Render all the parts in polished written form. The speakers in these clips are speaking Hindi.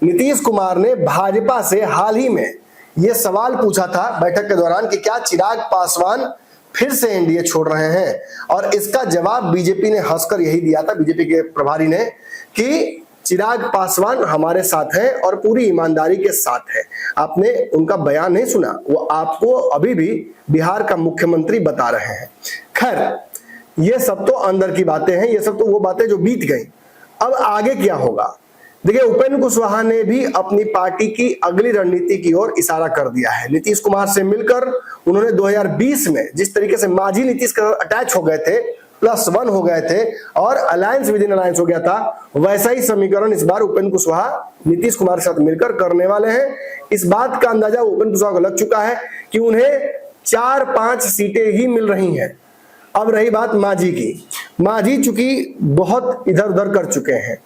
नीतीश कुमार ने भाजपा से हाल ही में यह सवाल पूछा था बैठक के दौरान कि क्या चिराग पासवान फिर से एनडीए छोड़ रहे हैं, और इसका जवाब बीजेपी ने हंसकर यही दिया था, बीजेपी के प्रभारी ने, कि चिराग पासवान हमारे साथ हैं और पूरी ईमानदारी के साथ है। आपने उनका बयान नहीं सुना, वो आपको अभी भी बिहार का मुख्यमंत्री बता रहे हैं। खैर, ये सब तो अंदर की बातें हैं, ये सब तो वो बातें जो बीत गई। अब आगे क्या होगा? देखिए, उपेंद्र कुशवाहा ने भी अपनी पार्टी की अगली रणनीति की ओर इशारा कर दिया है। नीतीश कुमार से मिलकर उन्होंने 2020 में जिस तरीके से मांझी नीतीश का अटैच हो गए थे, +1 हो गए थे और अलायंस विद इन अलायंस हो गया था, वैसा ही समीकरण इस बार उपेंद्र कुशवाहा नीतीश कुमार के साथ मिलकर करने वाले हैं। इस बात का अंदाजा उपेंद्र कुशवाहा को लग चुका है कि उन्हें 4-5 सीटें ही मिल रही हैं। अब रही बात मांझी की। मांझी चूंकि बहुत इधर उधर कर चुके हैं,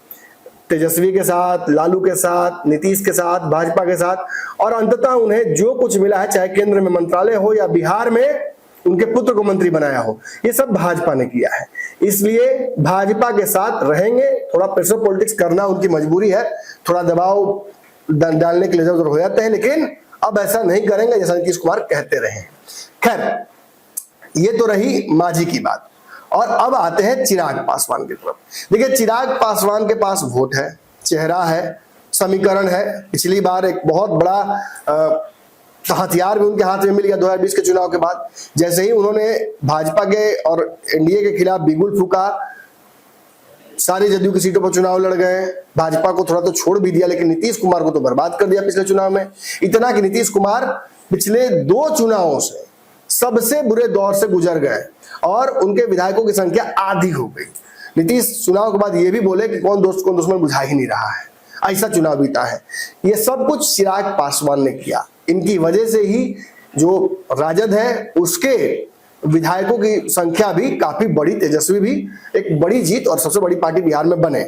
तेजस्वी के साथ, लालू के साथ, नीतीश के साथ, भाजपा के साथ, और अंततः उन्हें जो कुछ मिला है, चाहे केंद्र में मंत्रालय हो या बिहार में उनके पुत्र को मंत्री बनाया हो, ये सब भाजपा ने किया है। इसलिए भाजपा के साथ रहेंगे। थोड़ा प्रेशर पॉलिटिक्स करना उनकी मजबूरी है, थोड़ा दबाव डालने के लिए इधर उधर हो जाते हैं, लेकिन अब ऐसा नहीं करेंगे जैसा नीतीश कुमार कहते रहे। खैर, ये तो रही मांझी की बात, और अब आते हैं चिराग पासवान की तरफ। देखिए, चिराग पासवान के पास वोट है, चेहरा है, समीकरण है। पिछली बार एक बहुत बड़ा हथियार भी उनके हाथ में मिल गया 2020 के चुनाव के बाद। जैसे ही उन्होंने भाजपा के और एनडीए के खिलाफ बिगुल फूका, सारी जदयू की सीटों पर चुनाव लड़ गए, भाजपा को थोड़ा तो छोड़ भी दिया, लेकिन नीतीश कुमार को तो बर्बाद कर दिया पिछले चुनाव में। इतना कि नीतीश कुमार पिछले 2 चुनावों से सबसे बुरे दौर से गुजर गए और उनके विधायकों की संख्या आधी हो गई। नीतीश चुनाव के बाद ये भी बोले कि कौन दोस्त कौन दुश्मन बुझा ही नहीं रहा है, ऐसा चुनाव बीता है। ये सब कुछ चिराग पासवान ने किया। इनकी वजह से ही जो राजद है उसके विधायकों की संख्या भी काफी बड़ी, तेजस्वी भी एक बड़ी जीत और सबसे बड़ी पार्टी बिहार में बने।